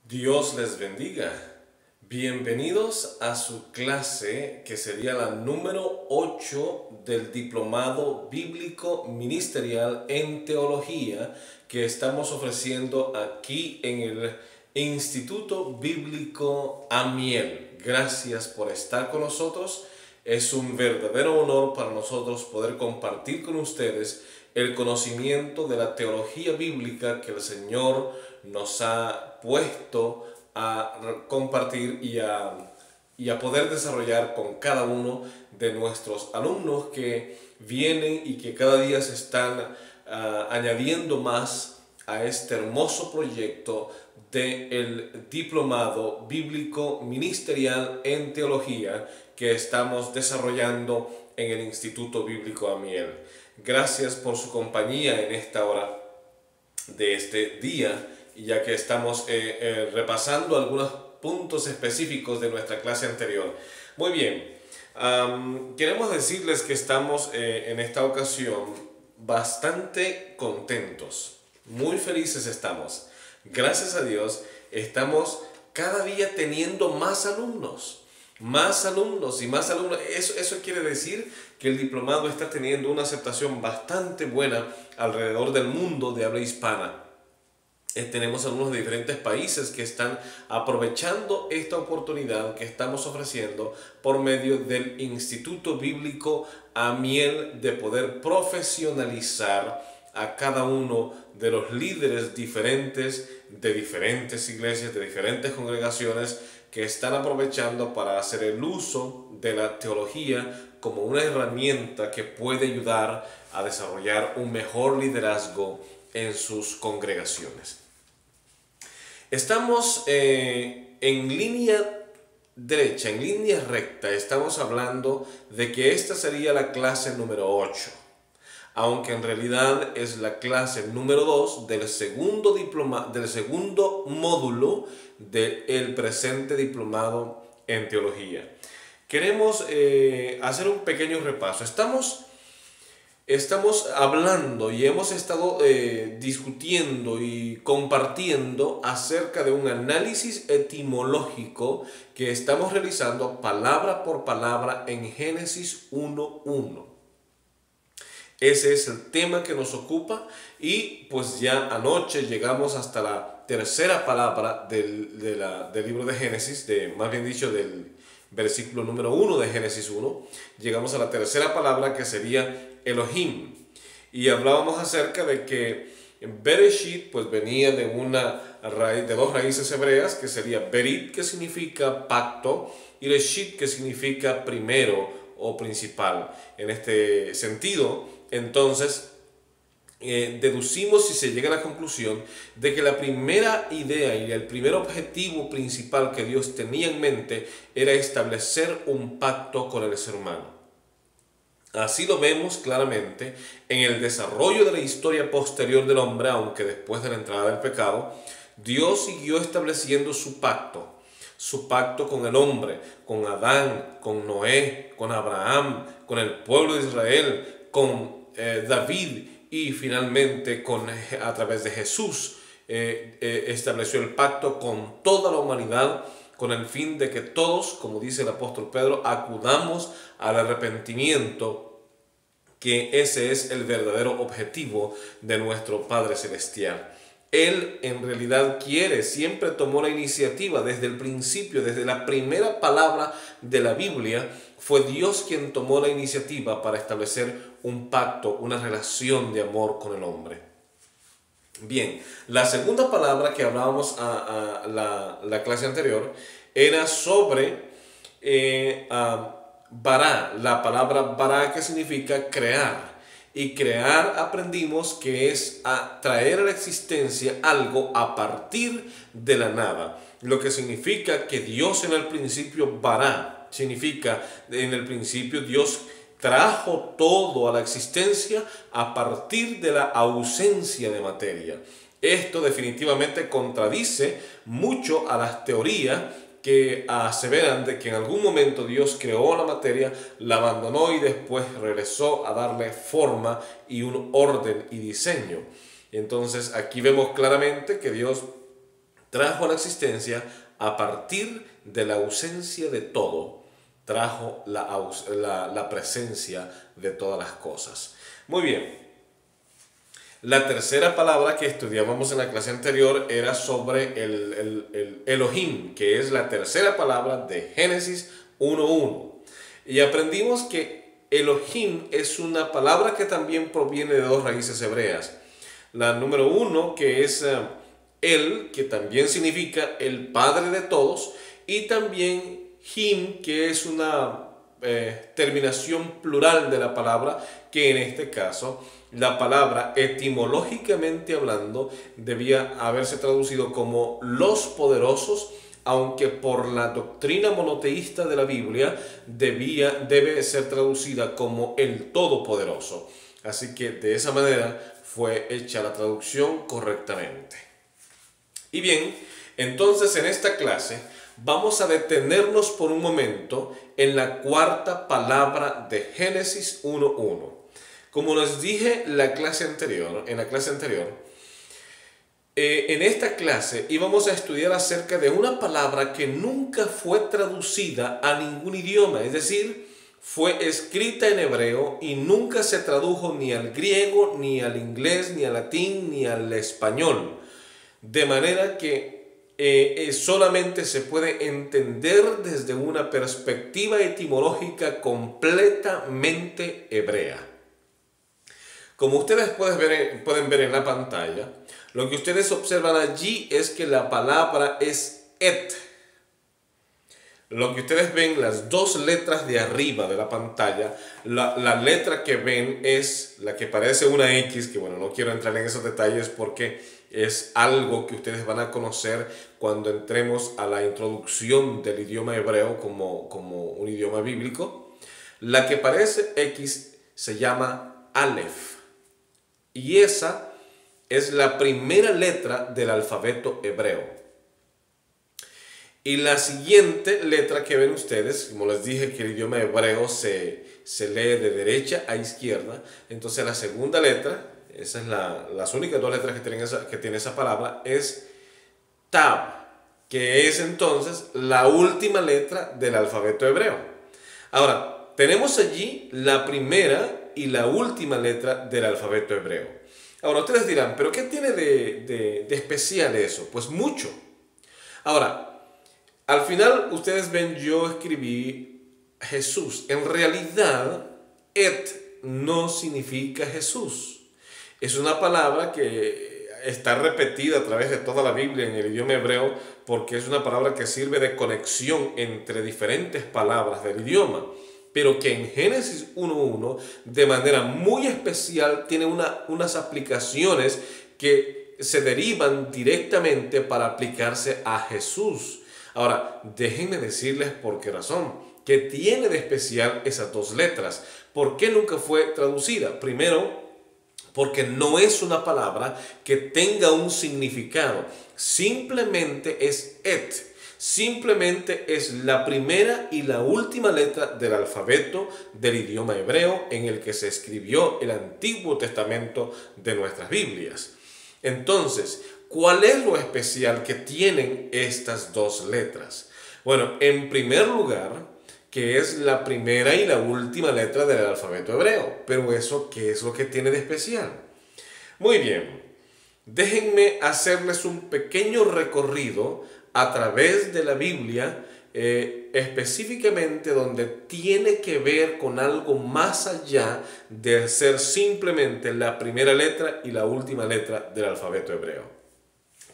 Dios les bendiga. Bienvenidos a su clase que sería la número 8 del Diplomado Bíblico Ministerial en Teología que estamos ofreciendo aquí en el Instituto Bíblico Amiel. Gracias por estar con nosotros. Es un verdadero honor para nosotros poder compartir con ustedes el conocimiento de la teología bíblica que el Señor nos ha puesto a compartir y a poder desarrollar con cada uno de nuestros alumnos que vienen y que cada día se están añadiendo más a este hermoso proyecto del Diplomado Bíblico Ministerial en Teología que estamos desarrollando en el Instituto Bíblico Amiel. Gracias por su compañía en esta hora de este día, y ya que estamos repasando algunos puntos específicos de nuestra clase anterior. Muy bien, queremos decirles que estamos en esta ocasión bastante contentos, muy felices estamos. Gracias a Dios, estamos cada día teniendo más alumnos y más alumnos. Eso quiere decir que el diplomado está teniendo una aceptación bastante buena alrededor del mundo de habla hispana. Tenemos alumnos de diferentes países que están aprovechando esta oportunidad que estamos ofreciendo por medio del Instituto Bíblico Amiel de poder profesionalizar a cada uno de los líderes diferentes de diferentes iglesias, de diferentes congregaciones que están aprovechando para hacer el uso de la teología como una herramienta que puede ayudar a desarrollar un mejor liderazgo en sus congregaciones. Estamos en línea derecha, en línea recta, estamos hablando de que esta sería la clase número 8, aunque en realidad es la clase número 2 del segundo módulo del presente diplomado en teología. Queremos hacer un pequeño repaso. Estamos hablando y hemos estado discutiendo y compartiendo acerca de un análisis etimológico que estamos realizando palabra por palabra en Génesis 1:1. Ese es el tema que nos ocupa, y pues ya anoche llegamos hasta la tercera palabra del libro de Génesis, más bien dicho del versículo número 1 de Génesis 1. Llegamos a la tercera palabra, que sería Elohim, y hablábamos acerca de que Bereshit pues venía de dos raíces hebreas, que sería Berit, que significa pacto, y Reshit, que significa primero o principal. En este sentido, entonces, deducimos y se llega a la conclusión de que la primera idea y el primer objetivo principal que Dios tenía en mente era establecer un pacto con el ser humano. Así lo vemos claramente en el desarrollo de la historia posterior del hombre, aunque después de la entrada del pecado, Dios siguió estableciendo su pacto con el hombre, con Adán, con Noé, con Abraham, con el pueblo de Israel, con David, y finalmente a través de Jesús estableció el pacto con toda la humanidad, con el fin de que todos, como dice el apóstol Pedro, acudamos al arrepentimiento, que ese es el verdadero objetivo de nuestro Padre Celestial. Él en realidad siempre tomó la iniciativa desde el principio, desde la primera palabra de la Biblia. Fue Dios quien tomó la iniciativa para establecer un pacto, una relación de amor con el hombre. Bien, la segunda palabra que hablábamos a la clase anterior era sobre bará, la palabra bará, que significa crear. Y crear aprendimos que es traer a la existencia algo a partir de la nada. Lo que significa que Dios en el principio bará, significa en el principio Dios trajo todo a la existencia a partir de la ausencia de materia. Esto definitivamente contradice mucho a las teorías que aseveran de que en algún momento Dios creó la materia, la abandonó y después regresó a darle forma y un orden y diseño. Entonces aquí vemos claramente que Dios trajo a la existencia a partir de la ausencia de todo, trajo la presencia de todas las cosas. Muy bien. La tercera palabra que estudiábamos en la clase anterior era sobre el Elohim, que es la tercera palabra de Génesis 1:1. Y aprendimos que Elohim es una palabra que también proviene de dos raíces hebreas. La número 1, que es el, que también significa el Padre de todos, y también Him, que es una terminación plural de la palabra, que en este caso la palabra etimológicamente hablando debía haberse traducido como los poderosos, aunque por la doctrina monoteísta de la Biblia debe ser traducida como el Todopoderoso. Así que de esa manera fue hecha la traducción correctamente. Y bien, entonces en esta clase vamos a detenernos por un momento en la cuarta palabra de Génesis 1:1. Como les dije en la clase anterior, en esta clase íbamos a estudiar acerca de una palabra que nunca fue traducida a ningún idioma, es decir, fue escrita en hebreo y nunca se tradujo ni al griego, ni al inglés, ni al latín, ni al español. De manera que solamente se puede entender desde una perspectiva etimológica completamente hebrea. Como ustedes pueden ver en la pantalla, lo que ustedes observan allí es que la palabra es et. Lo que ustedes ven, las dos letras de arriba de la pantalla, la letra que ven es la que parece una X, que bueno, no quiero entrar en esos detalles porque es algo que ustedes van a conocer cuando entremos a la introducción del idioma hebreo como un idioma bíblico. La que parece X se llama Aleph. Y esa es la primera letra del alfabeto hebreo. Y la siguiente letra que ven ustedes, como les dije que el idioma hebreo se lee de derecha a izquierda, entonces la segunda letra, esas son las únicas dos letras que tiene esa palabra, es Tab, que es entonces la última letra del alfabeto hebreo. Ahora, tenemos allí la primera y la última letra del alfabeto hebreo. Ahora, ustedes dirán, ¿pero qué tiene de especial eso? Pues mucho. Ahora, al final ustedes ven, yo escribí Jesús. En realidad, et no significa Jesús. Es una palabra que está repetida a través de toda la Biblia en el idioma hebreo porque es una palabra que sirve de conexión entre diferentes palabras del idioma, pero que en Génesis 1:1 de manera muy especial tiene unas aplicaciones que se derivan directamente para aplicarse a Jesús. Ahora, déjenme decirles por qué razón, qué tiene de especial esas dos letras, por qué nunca fue traducida. Primero, porque no es una palabra que tenga un significado, simplemente es et. Simplemente es la primera y la última letra del alfabeto del idioma hebreo en el que se escribió el Antiguo Testamento de nuestras Biblias. Entonces, ¿cuál es lo especial que tienen estas dos letras? Bueno, en primer lugar, que es la primera y la última letra del alfabeto hebreo. Pero eso, ¿qué es lo que tiene de especial? Muy bien, déjenme hacerles un pequeño recorrido a través de la Biblia, específicamente donde tiene que ver con algo más allá de ser simplemente la primera letra y la última letra del alfabeto hebreo.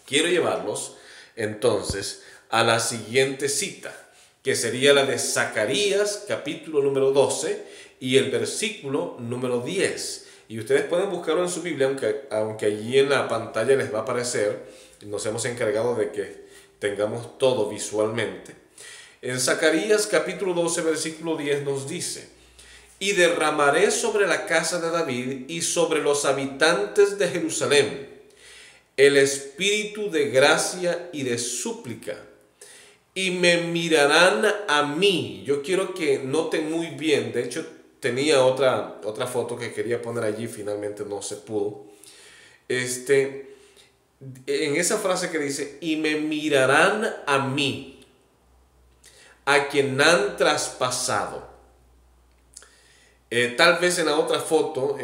Quiero llevarlos entonces a la siguiente cita, que sería la de Zacarías, capítulo número 12 y el versículo número 10. Y ustedes pueden buscarlo en su Biblia, aunque allí en la pantalla les va a aparecer. Nos hemos encargado de que tengamos todo visualmente. En Zacarías capítulo 12, versículo 10 nos dice: y derramaré sobre la casa de David y sobre los habitantes de Jerusalén el espíritu de gracia y de súplica, y me mirarán a mí. Yo quiero que noten muy bien, de hecho tenía otra foto que quería poner allí, finalmente no se pudo. en esa frase que dice, y me mirarán a mí, a quien han traspasado. Tal vez en la otra foto,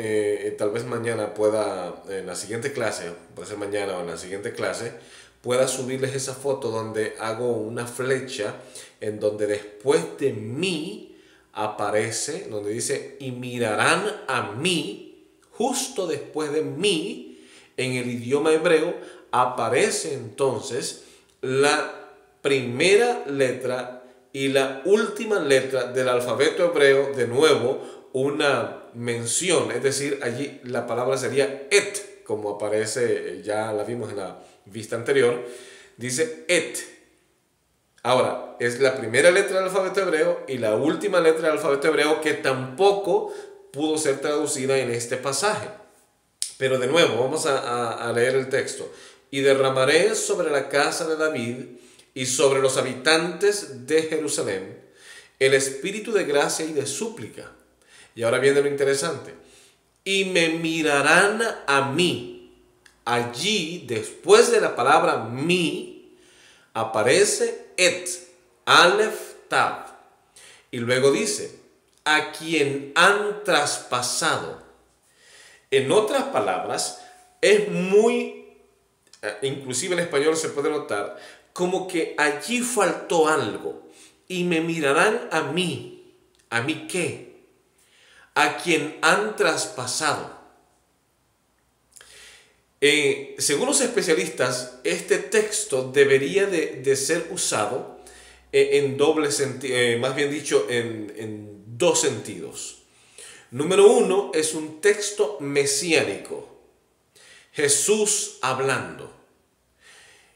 tal vez mañana pueda, en la siguiente clase, puede ser mañana o en la siguiente clase, pueda subirles esa foto donde hago una flecha en donde después de mí aparece, donde dice, y mirarán a mí, justo después de mí, en el idioma hebreo, aparece entonces la primera letra y la última letra del alfabeto hebreo, de nuevo, una mención, es decir, allí la palabra sería et, como aparece, ya la vimos en la vista anterior, dice et. Ahora, es la primera letra del alfabeto hebreo y la última letra del alfabeto hebreo que tampoco pudo ser traducida en este pasaje. Pero de nuevo, vamos a leer el texto. Y derramaré sobre la casa de David y sobre los habitantes de Jerusalén el espíritu de gracia y de súplica. Y ahora viene lo interesante. Y me mirarán a mí. Allí, después de la palabra mi, aparece et, alef, tav. Y luego dice, a quien han traspasado. En otras palabras, es muy, inclusive en español se puede notar, como que allí faltó algo. Y me mirarán a mí. ¿A mí qué? A quien han traspasado. Según los especialistas, este texto debería de ser usado en doble sentido, más bien dicho, en dos sentidos. Número uno, es un texto mesiánico. Jesús hablando.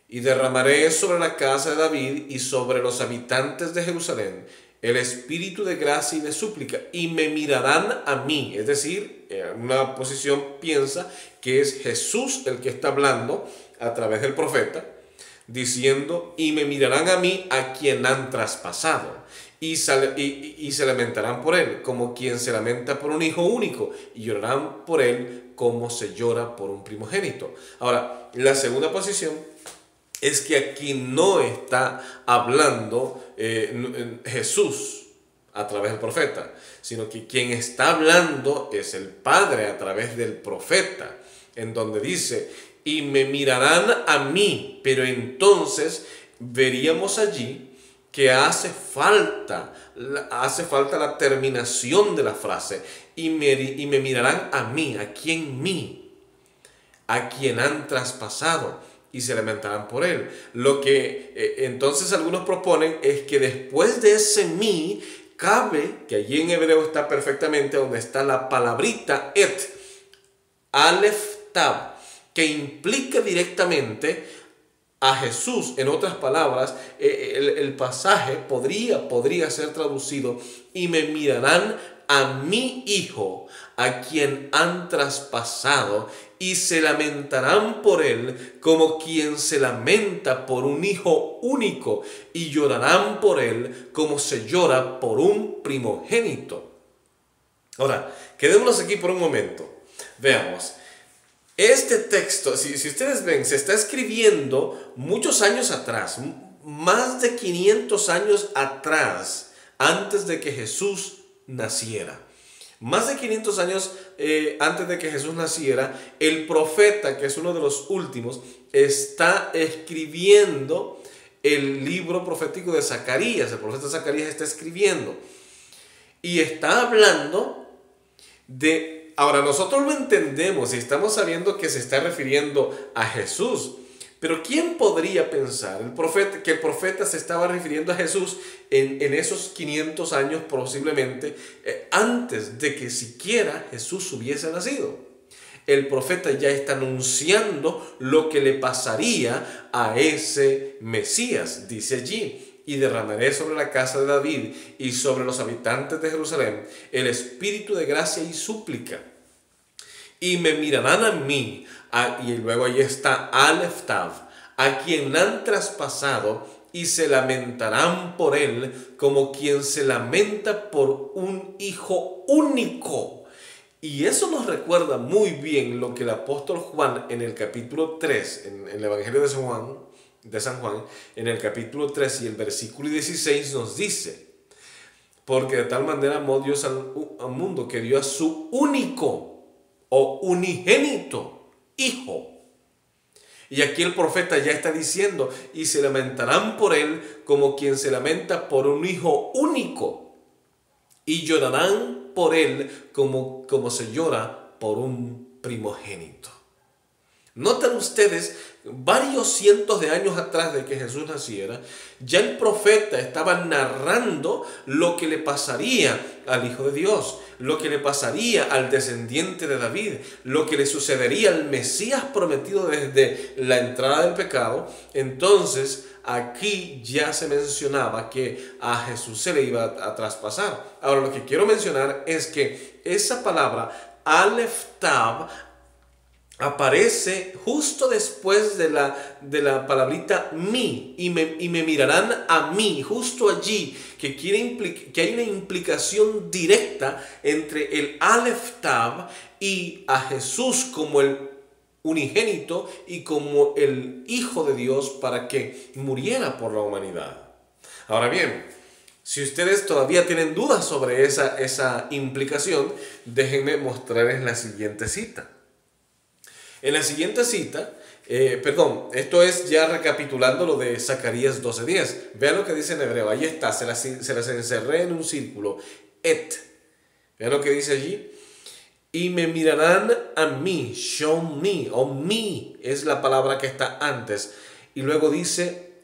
Y derramaré sobre la casa de David y sobre los habitantes de Jerusalén el espíritu de gracia y de súplica, y me mirarán a mí. Es decir, en una posición piensa que es Jesús el que está hablando a través del profeta, diciendo, y me mirarán a mí, a quien han traspasado, y se lamentarán por él, como quien se lamenta por un hijo único, y llorarán por él como se llora por un primogénito. Ahora, la segunda posición es que aquí no está hablando Jesús a través del profeta, sino que quien está hablando es el Padre a través del profeta, en donde dice, y me mirarán a mí, pero entonces veríamos allí que hace falta la terminación de la frase, y me mirarán a mí, ¿a quién mí? A quien han traspasado, y se lamentarán por él. Lo que entonces algunos proponen es que después de ese mi, cabe, que allí en hebreo está perfectamente donde está la palabrita et, alef, tab, que implica directamente a Jesús. En otras palabras, el pasaje podría ser traducido, y me mirarán a mi hijo, a quien han traspasado, y se lamentarán por él como quien se lamenta por un hijo único, y llorarán por él como se llora por un primogénito. Ahora, quedémonos aquí por un momento. Veamos. Este texto, si ustedes ven, se está escribiendo muchos años atrás, más de 500 años atrás, antes de que Jesús naciera. Más de 500 años antes de que Jesús naciera, el profeta, que es uno de los últimos, está escribiendo el libro profético de Zacarías. El profeta Zacarías está escribiendo y está hablando de... Ahora, nosotros lo entendemos y estamos sabiendo que se está refiriendo a Jesús. Pero ¿quién podría pensar que el profeta se estaba refiriendo a Jesús en esos 500 años posiblemente antes de que siquiera Jesús hubiese nacido? El profeta ya está anunciando lo que le pasaría a ese Mesías. Dice allí, y derramaré sobre la casa de David y sobre los habitantes de Jerusalén el espíritu de gracia y súplica. Y me mirarán a mí, y luego ahí está Alef Tav, a quien han traspasado, y se lamentarán por él como quien se lamenta por un hijo único, Y eso nos recuerda muy bien lo que el apóstol Juan en el capítulo 3, en el Evangelio de San Juan, en el capítulo 3 y el versículo 16 nos dice: porque de tal manera amó Dios al mundo que dio a su único o unigénito Hijo. Y aquí el profeta ya está diciendo: y se lamentarán por él como quien se lamenta por un hijo único, y llorarán por él como se llora por un primogénito. Notan ustedes, varios cientos de años atrás de que Jesús naciera, ya el profeta estaba narrando lo que le pasaría al Hijo de Dios, lo que le pasaría al descendiente de David, lo que le sucedería al Mesías prometido desde la entrada del pecado. Entonces, aquí ya se mencionaba que a Jesús se le iba a traspasar. Ahora, lo que quiero mencionar es que esa palabra, Aleph Tav, aparece justo después de la palabrita mi, y me mirarán a mí, justo allí, que hay una implicación directa entre el Aleph Tav y a Jesús como el unigénito y como el Hijo de Dios para que muriera por la humanidad. Ahora bien, si ustedes todavía tienen dudas sobre esa implicación, déjenme mostrarles la siguiente cita. En la siguiente cita, esto es ya recapitulando lo de Zacarías 12:10. Vean lo que dice en hebreo, ahí está, se las encerré en un círculo. Vean lo que dice allí. Y me mirarán a mí, show me, o me es la palabra que está antes. Y luego dice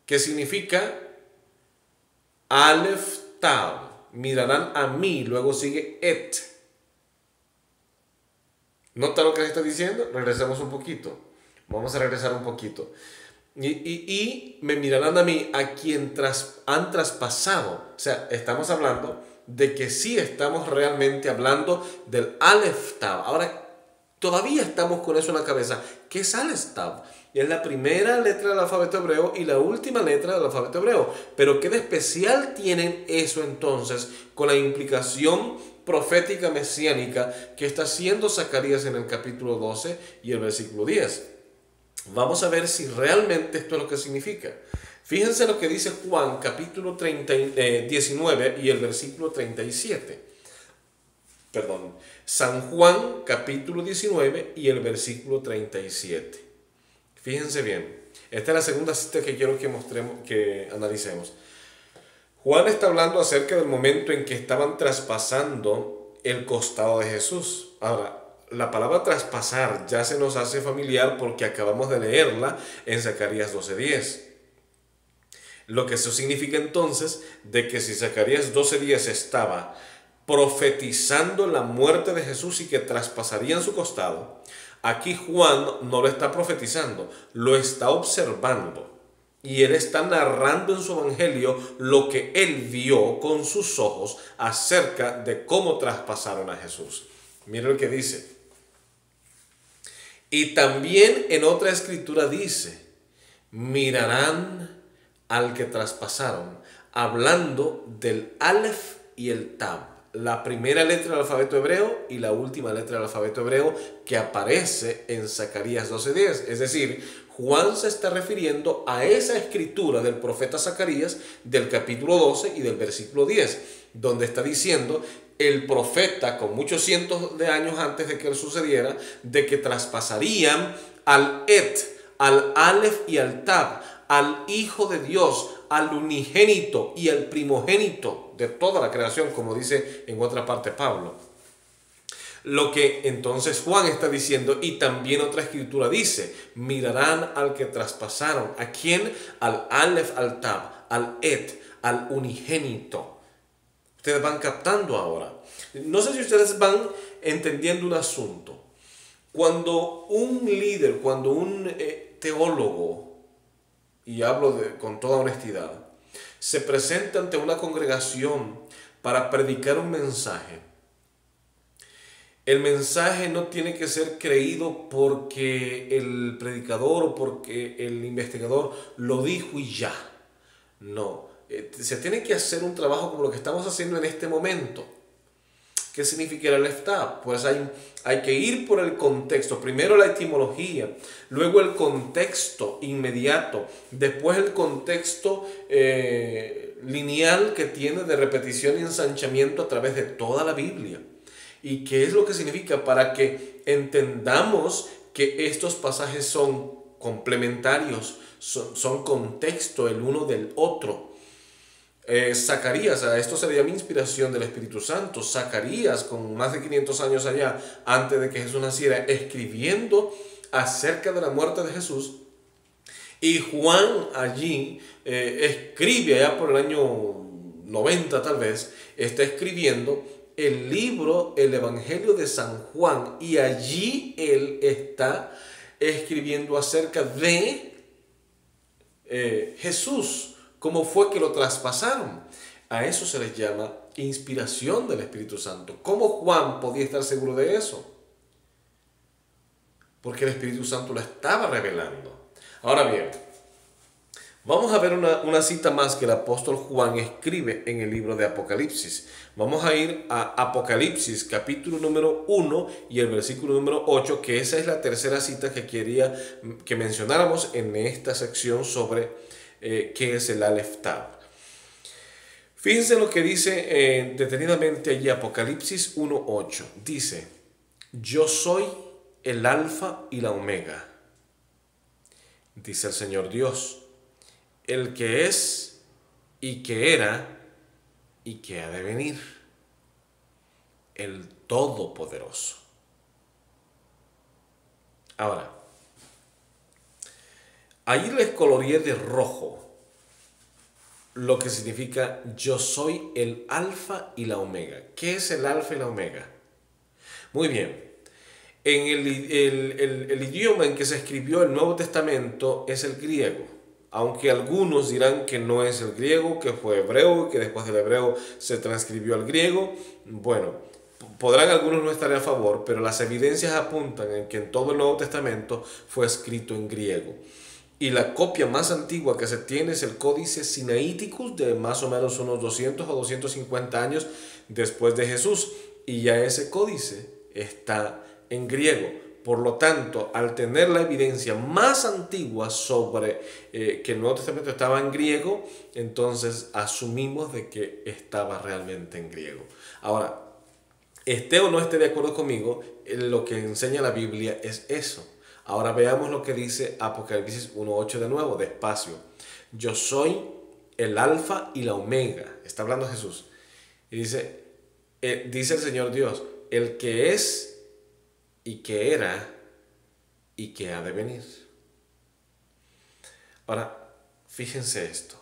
que significa Aleph Tav. Mirarán a mí, luego sigue ¿Nota lo que se está diciendo? Regresemos un poquito. Vamos a regresar un poquito. Y me mirarán a mí, a quien han traspasado. O sea, estamos hablando de que sí estamos realmente hablando del Aleph Tav. Ahora, todavía estamos con eso en la cabeza. ¿Qué es Aleph Tav? Es la primera letra del alfabeto hebreo y la última letra del alfabeto hebreo. Pero ¿qué de especial tienen eso entonces con la implicación profética mesiánica que está haciendo Zacarías en el capítulo 12 y el versículo 10? Vamos a ver si realmente esto es lo que significa. Fíjense lo que dice Juan capítulo 19 y el versículo 37. San Juan capítulo 19 y el versículo 37. Fíjense bien. Esta es la segunda cita que quiero que analicemos. Juan está hablando acerca del momento en que estaban traspasando el costado de Jesús. Ahora, la palabra traspasar ya se nos hace familiar porque acabamos de leerla en Zacarías 12:10. Lo que eso significa entonces de que si Zacarías 12:10 estaba profetizando la muerte de Jesús y que traspasarían su costado, aquí Juan no lo está profetizando, lo está observando. Y él está narrando en su evangelio lo que él vio con sus ojos acerca de cómo traspasaron a Jesús. Mira lo que dice. Y también en otra escritura dice: mirarán al que traspasaron, hablando del Aleph y el Tav, la primera letra del alfabeto hebreo y la última letra del alfabeto hebreo que aparece en Zacarías 12:10. Es decir, Juan se está refiriendo a esa escritura del profeta Zacarías del capítulo 12 y del versículo 10, donde está diciendo el profeta con muchos cientos de años antes de que él sucediera, de que traspasarían al al Aleph y al Tav, al Hijo de Dios, al unigénito y al primogénito de toda la creación, como dice en otra parte Pablo. Lo que entonces Juan está diciendo, y también otra escritura dice: mirarán al que traspasaron. ¿A quién? Al Aleph, al Tav, al al unigénito. Ustedes van captando ahora. No sé si ustedes van entendiendo un asunto. Cuando un líder, cuando un teólogo, y hablo con toda honestidad, se presenta ante una congregación para predicar un mensaje, el mensaje no tiene que ser creído porque el predicador o porque el investigador lo dijo y ya. No, se tiene que hacer un trabajo como lo que estamos haciendo en este momento. ¿Qué significa el Aleph Tav? Pues hay que ir por el contexto. Primero la etimología, luego el contexto inmediato, después el contexto lineal que tiene de repetición y ensanchamiento a través de toda la Biblia. ¿Y qué es lo que significa? Para que entendamos que estos pasajes son complementarios, son contexto el uno del otro. Zacarías, esto se le llama inspiración del Espíritu Santo. Zacarías, con más de 500 años allá, antes de que Jesús naciera, escribiendo acerca de la muerte de Jesús. Y Juan allí escribe, allá por el año 90 tal vez, está escribiendo el libro, el Evangelio de San Juan. Y allí él está escribiendo acerca de Jesús. ¿Cómo fue que lo traspasaron? A eso se les llama inspiración del Espíritu Santo. ¿Cómo Juan podía estar seguro de eso? Porque el Espíritu Santo lo estaba revelando. Ahora bien, vamos a ver una cita más que el apóstol Juan escribe en el libro de Apocalipsis. Vamos a ir a Apocalipsis, capítulo número 1 y el versículo número 8, que esa es la tercera cita que quería que mencionáramos en esta sección sobre qué es el Aleph Tav. Fíjense lo que dice detenidamente allí Apocalipsis 1:8. Dice: yo soy el alfa y la omega, dice el Señor Dios, el que es y que era y que ha de venir, el Todopoderoso. Ahora, ahí les coloreé de rojo lo que significa yo soy el alfa y la omega. ¿Qué es el alfa y la omega? Muy bien. En el idioma en que se escribió el Nuevo Testamento es el griego. Aunque algunos dirán que no es el griego, que fue hebreo, que después del hebreo se transcribió al griego. Bueno, podrán algunos no estar a favor, pero las evidencias apuntan en que en todo el Nuevo Testamento fue escrito en griego. Y la copia más antigua que se tiene es el Códice Sinaiticus, de más o menos unos 200 o 250 años después de Jesús. Y ya ese códice está en griego. Por lo tanto, al tener la evidencia más antigua sobre que el Nuevo Testamento estaba en griego, entonces asumimos de que estaba realmente en griego. Ahora, esté o no esté de acuerdo conmigo, lo que enseña la Biblia es eso. Ahora veamos lo que dice Apocalipsis 1:8 de nuevo, despacio. Yo soy el alfa y la omega. Está hablando Jesús. Y dice el Señor Dios, el que es y que era y que ha de venir. Ahora, fíjense esto.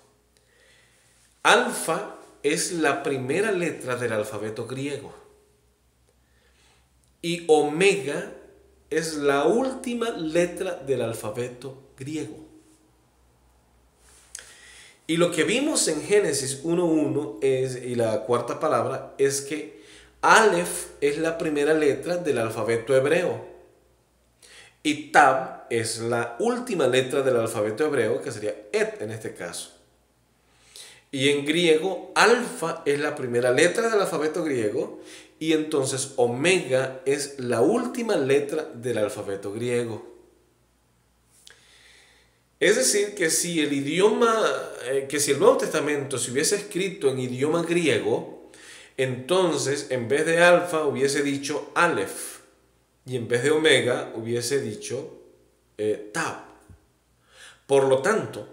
Alfa es la primera letra del alfabeto griego. Y omega es la última letra del alfabeto griego. Y lo que vimos en Génesis 1:1 y la cuarta palabra es que Aleph es la primera letra del alfabeto hebreo. Y Tab es la última letra del alfabeto hebreo, que sería Et en este caso. Y en griego, alfa es la primera letra del alfabeto griego. Y entonces omega es la última letra del alfabeto griego. Es decir, que si el Nuevo Testamento se hubiese escrito en idioma griego, entonces en vez de alfa hubiese dicho Aleph y en vez de omega hubiese dicho Tab. Por lo tanto,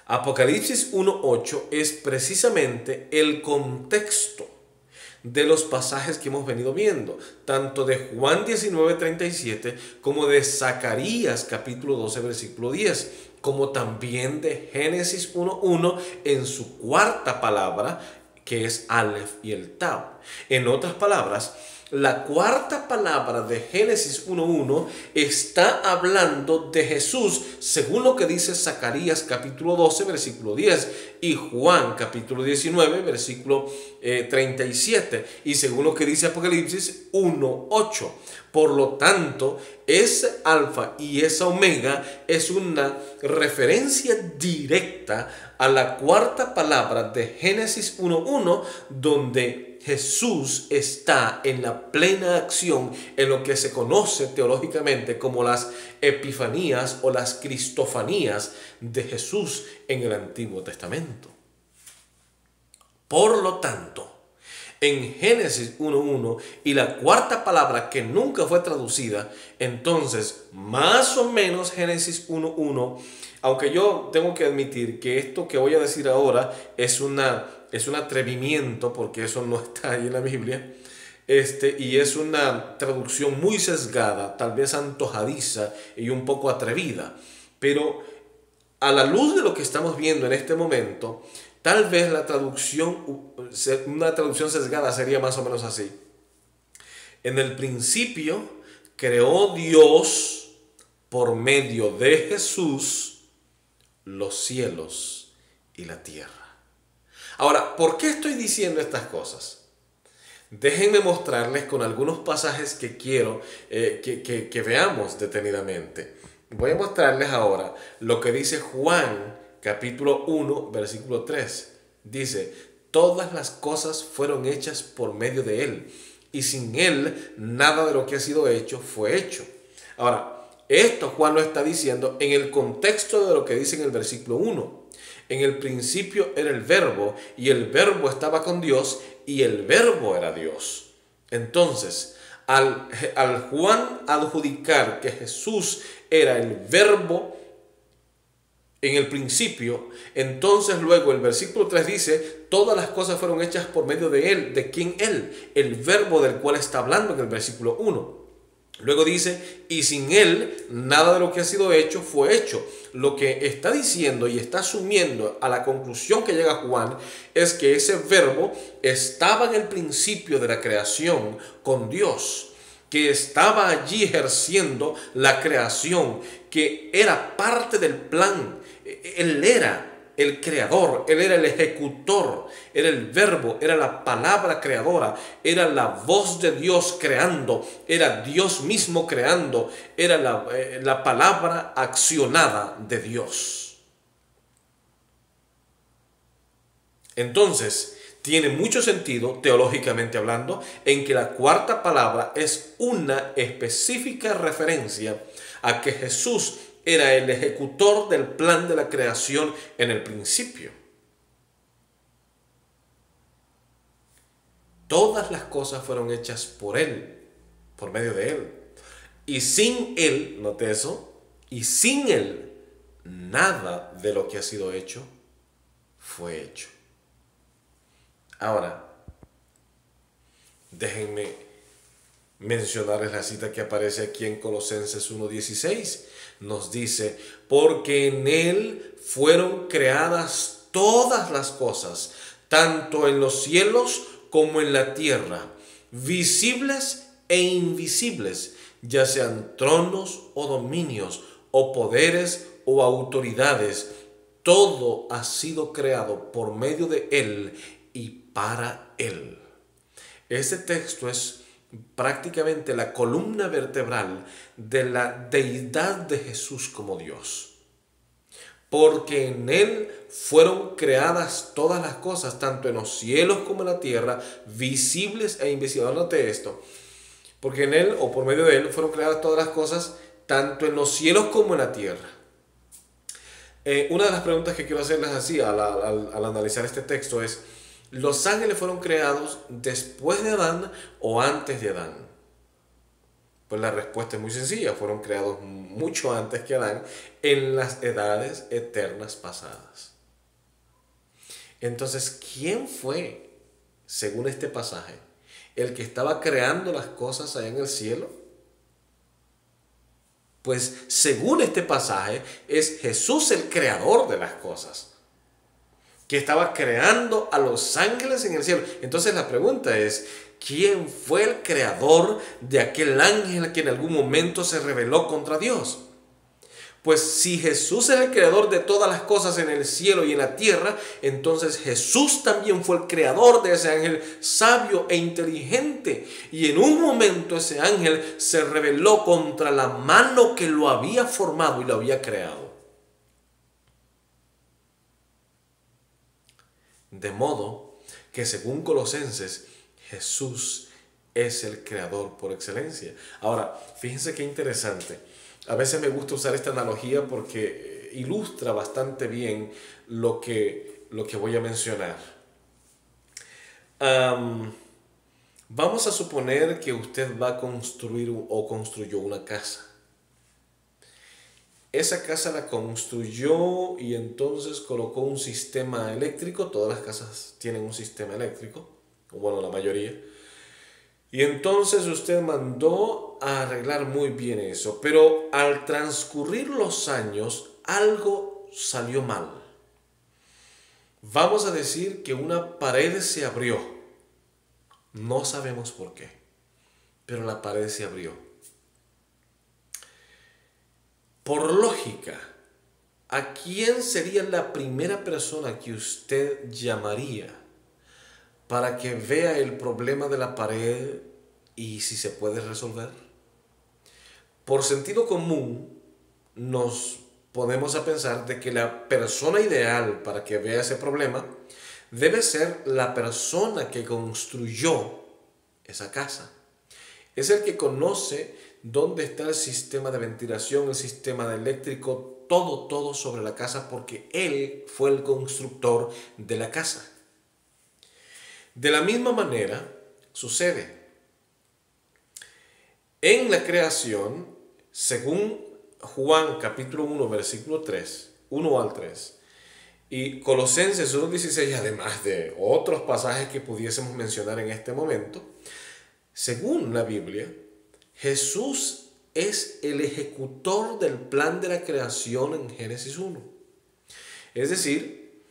Apocalipsis 1:8 es precisamente el contexto de los pasajes que hemos venido viendo, tanto de Juan 19:37 como de Zacarías capítulo 12 versículo 10, como también de Génesis 1:1 en su cuarta palabra, que es Aleph y el Tab. En otras palabras, la cuarta palabra de Génesis 1:1 está hablando de Jesús, según lo que dice Zacarías capítulo 12, versículo 10, y Juan capítulo 19, versículo 37, y según lo que dice Apocalipsis 1:8. Por lo tanto, ese alfa y esa omega es una referencia directa a la cuarta palabra de Génesis 1:1, donde Jesús está en la plena acción en lo que se conoce teológicamente como las epifanías o las cristofanías de Jesús en el Antiguo Testamento. Por lo tanto, en Génesis 1:1 y la cuarta palabra que nunca fue traducida, entonces más o menos Génesis 1:1, aunque yo tengo que admitir que esto que voy a decir ahora es un atrevimiento, porque eso no está ahí en la Biblia, y es una traducción muy sesgada, tal vez antojadiza y un poco atrevida, pero a la luz de lo que estamos viendo en este momento, tal vez una traducción sesgada sería más o menos así. En el principio creó Dios por medio de Jesús los cielos y la tierra. Ahora, ¿por qué estoy diciendo estas cosas? Déjenme mostrarles con algunos pasajes que quiero que veamos detenidamente. Voy a mostrarles ahora lo que dice Juan capítulo 1, versículo 3. Dice, todas las cosas fueron hechas por medio de Él, y sin Él nada de lo que ha sido hecho fue hecho. Ahora, esto Juan lo está diciendo en el contexto de lo que dice en el versículo 1. En el principio era el verbo, y el verbo estaba con Dios, y el verbo era Dios. Entonces, al Juan adjudicar que Jesús era el verbo en el principio, entonces luego el versículo 3 dice, todas las cosas fueron hechas por medio de Él. ¿De quién Él? El verbo del cual está hablando en el versículo 1. Luego dice, y sin Él nada de lo que ha sido hecho fue hecho. Lo que está diciendo y está asumiendo a la conclusión que llega Juan es que ese verbo estaba en el principio de la creación con Dios, que estaba allí ejerciendo la creación, que era parte del plan. Él era el creador, Él era el ejecutor, era el verbo, era la palabra creadora, era la voz de Dios creando, era Dios mismo creando, era la palabra accionada de Dios. Entonces, tiene mucho sentido, teológicamente hablando, en que la cuarta palabra es una específica referencia a que Jesús era el ejecutor del plan de la creación en el principio. Todas las cosas fueron hechas por Él, por medio de Él. Y sin Él, note eso, y sin Él, nada de lo que ha sido hecho fue hecho. Ahora, déjenme mencionarles la cita que aparece aquí en Colosenses 1:16. Nos dice, porque en Él fueron creadas todas las cosas, tanto en los cielos como en la tierra, visibles e invisibles, ya sean tronos o dominios, o poderes o autoridades. Todo ha sido creado por medio de Él y para Él. Este texto es prácticamente la columna vertebral de la deidad de Jesús como Dios. Porque en Él fueron creadas todas las cosas, tanto en los cielos como en la tierra, visibles e invisibles. Note esto. Porque en Él, o por medio de Él, fueron creadas todas las cosas, tanto en los cielos como en la tierra. Una de las preguntas que quiero hacerles así al analizar este texto es, ¿los ángeles fueron creados después de Adán o antes de Adán? Pues la respuesta es muy sencilla, fueron creados mucho antes que Adán, en las edades eternas pasadas. Entonces, ¿quién fue, según este pasaje, el que estaba creando las cosas allá en el cielo? Pues según este pasaje, es Jesús el creador de las cosas. que estaba creando a los ángeles en el cielo. Entonces la pregunta es, ¿quién fue el creador de aquel ángel que en algún momento se rebeló contra Dios? Pues si Jesús es el creador de todas las cosas en el cielo y en la tierra, entonces Jesús también fue el creador de ese ángel sabio e inteligente. Y en un momento ese ángel se rebeló contra la mano que lo había formado y lo había creado. De modo que según Colosenses, Jesús es el creador por excelencia. Ahora, fíjense qué interesante. A veces me gusta usar esta analogía porque ilustra bastante bien lo que voy a mencionar. Vamos a suponer que usted va a construir o construyó una casa. Esa casa la construyó y entonces colocó un sistema eléctrico. Todas las casas tienen un sistema eléctrico, bueno, la mayoría. Y entonces usted mandó a arreglar muy bien eso, pero al transcurrir los años algo salió mal. Vamos a decir que una pared se abrió. No sabemos por qué, pero la pared se abrió. Por lógica, ¿a quién sería la primera persona que usted llamaría para que vea el problema de la pared y si se puede resolver? Por sentido común, nos ponemos a pensar de que la persona ideal para que vea ese problema debe ser la persona que construyó esa casa. Es el que conoce dónde está el sistema de ventilación, el sistema de eléctrico, todo sobre la casa, porque él fue el constructor de la casa. De la misma manera sucede en la creación, según Juan capítulo 1 versículo 3, 1 al 3, y Colosenses 1:16, además de otros pasajes que pudiésemos mencionar en este momento. Según la Biblia, Jesús es el ejecutor del plan de la creación en Génesis 1. Es decir,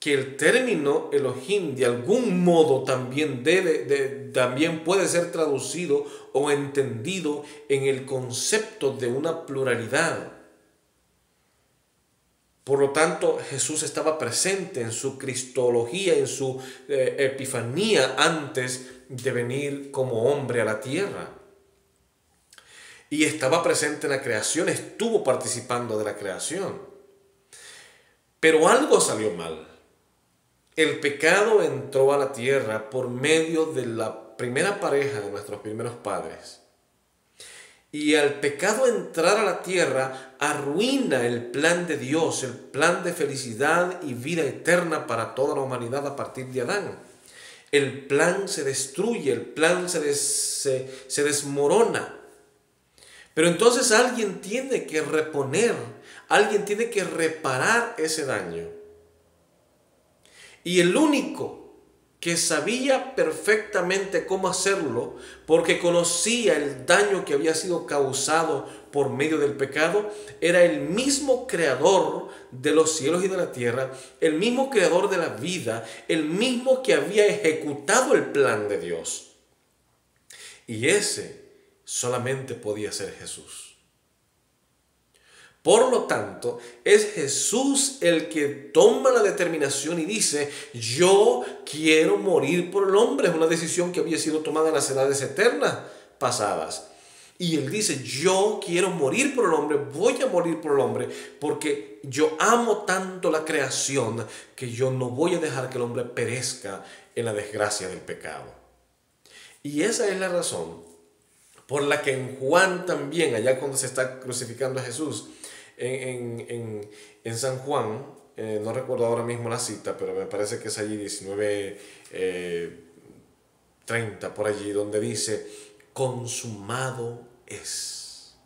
que el término Elohim de algún modo también puede ser traducido o entendido en el concepto de una pluralidad. Por lo tanto, Jesús estaba presente en su cristología, en su epifanía antes de venir como hombre a la tierra. Y estaba presente en la creación, estuvo participando de la creación. Pero algo salió mal. El pecado entró a la tierra por medio de la primera pareja de nuestros primeros padres. Y al pecado entrar a la tierra, arruina el plan de Dios, el plan de felicidad y vida eterna para toda la humanidad a partir de Adán. El plan se destruye, el plan se desmorona. Pero entonces alguien tiene que reponer, alguien tiene que reparar ese daño. Y el único que sabía perfectamente cómo hacerlo, porque conocía el daño que había sido causado por medio del pecado, era el mismo creador de los cielos y de la tierra, el mismo creador de la vida, el mismo que había ejecutado el plan de Dios. Y ese solamente podía ser Jesús. Por lo tanto, es Jesús el que toma la determinación y dice, yo quiero morir por el hombre. Es una decisión que había sido tomada en las edades eternas pasadas. Y él dice, yo quiero morir por el hombre, voy a morir por el hombre, porque yo amo tanto la creación que yo no voy a dejar que el hombre perezca en la desgracia del pecado. Y esa es la razón por la que en Juan también, allá cuando se está crucificando a Jesús, en San Juan, no recuerdo ahora mismo la cita, pero me parece que es allí 19:30 por allí, donde dice, consumado es.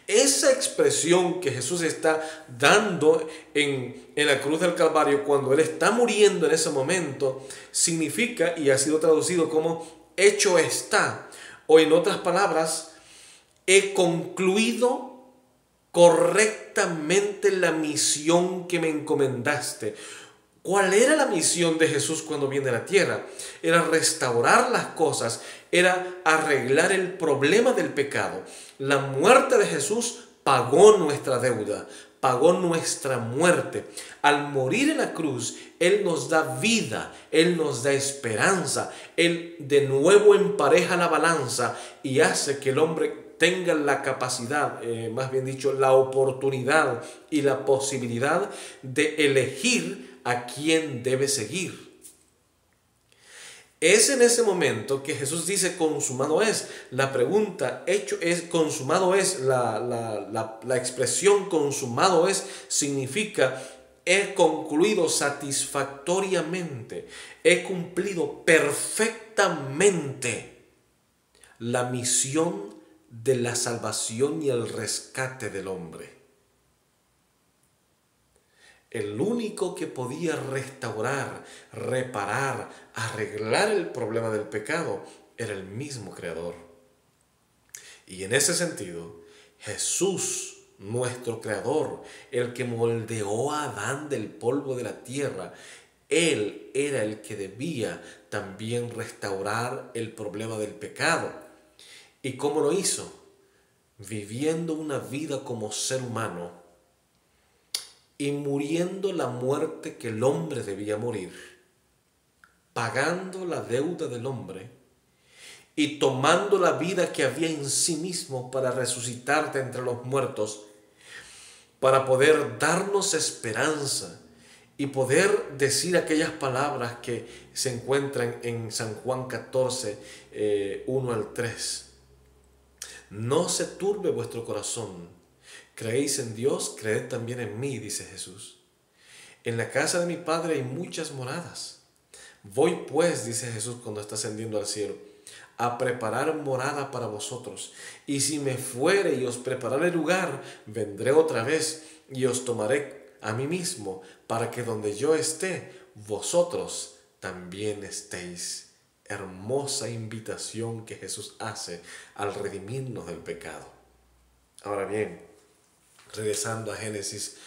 Esa expresión que Jesús está dando en la cruz del Calvario, cuando Él está muriendo en ese momento, significa, y ha sido traducido como, hecho está. O en otras palabras, he concluido correctamente la misión que me encomendaste. ¿Cuál era la misión de Jesús cuando viene a la tierra? Era restaurar las cosas, era arreglar el problema del pecado. La muerte de Jesús pagó nuestra deuda, pagó nuestra muerte. Al morir en la cruz, Él nos da vida, Él nos da esperanza, Él de nuevo empareja la balanza y hace que el hombre tenga la capacidad, más bien dicho, la oportunidad y la posibilidad de elegir a quién debe seguir. Es en ese momento que Jesús dice consumado es. La pregunta hecho es consumado es, la expresión consumado es significa he concluido satisfactoriamente, he cumplido perfectamente la misión de la salvación y el rescate del hombre. El único que podía restaurar, reparar, arreglar el problema del pecado era el mismo Creador. Y en ese sentido, Jesús, nuestro Creador, el que moldeó a Adán del polvo de la tierra, Él era el que debía también restaurar el problema del pecado. ¿Y cómo lo hizo? Viviendo una vida como ser humano y muriendo la muerte que el hombre debía morir, pagando la deuda del hombre y tomando la vida que había en sí mismo para resucitar de entre los muertos, para poder darnos esperanza y poder decir aquellas palabras que se encuentran en San Juan 14, 1 al 3. No se turbe vuestro corazón. Creéis en Dios, creed también en mí, dice Jesús. En la casa de mi Padre hay muchas moradas. Voy pues, dice Jesús cuando está ascendiendo al cielo, a preparar morada para vosotros. Y si me fuere y os preparare lugar, vendré otra vez y os tomaré a mí mismo, para que donde yo esté, vosotros también estéis. Hermosa invitación que Jesús hace al redimirnos del pecado. Ahora bien, regresando a Génesis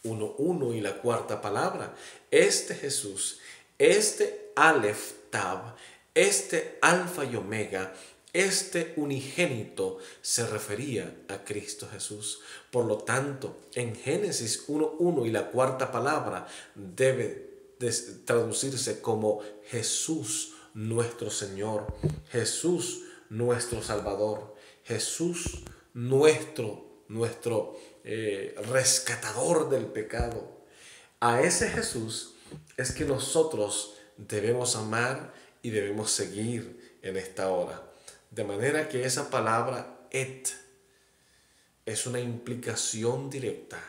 1:1 y la cuarta palabra, este Jesús, este Aleph Tab, este Alfa y Omega, este unigénito se refería a Cristo Jesús. Por lo tanto, en Génesis 1:1 y la cuarta palabra debe traducirse como Jesús nuestro Señor, Jesús nuestro Salvador, Jesús nuestro rescatador del pecado. A ese Jesús es que nosotros debemos amar y debemos seguir en esta hora. De manera que esa palabra et es una implicación directa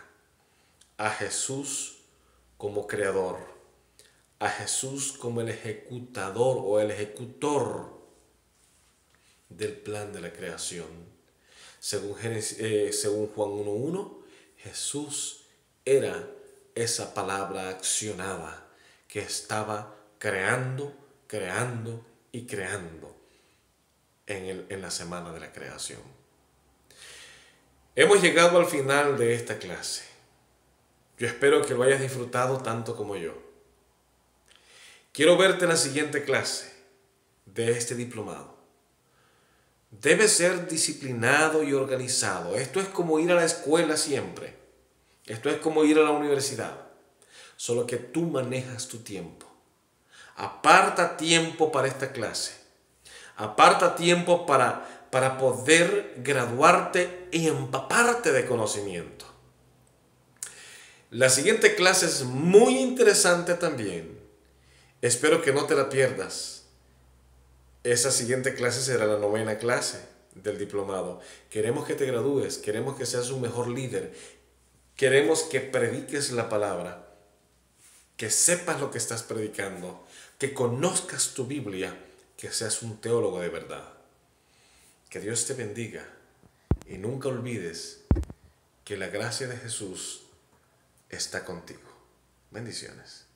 a Jesús como creador, a Jesús como el ejecutador o el ejecutor del plan de la creación. Según Juan 1:1, Jesús era esa palabra accionada que estaba creando y creando en la semana de la creación. Hemos llegado al final de esta clase. Yo espero que lo hayas disfrutado tanto como yo. Quiero verte en la siguiente clase de este diplomado. Debes ser disciplinado y organizado. Esto es como ir a la escuela siempre. Esto es como ir a la universidad. Solo que tú manejas tu tiempo. Aparta tiempo para esta clase. Aparta tiempo para poder graduarte y empaparte de conocimiento. La siguiente clase es muy interesante también. Espero que no te la pierdas. Esa siguiente clase será la 9ª clase del diplomado. Queremos que te gradúes, queremos que seas un mejor líder, queremos que prediques la palabra, que sepas lo que estás predicando, que conozcas tu Biblia, que seas un teólogo de verdad. Que Dios te bendiga y nunca olvides que la gracia de Jesús está contigo. Bendiciones.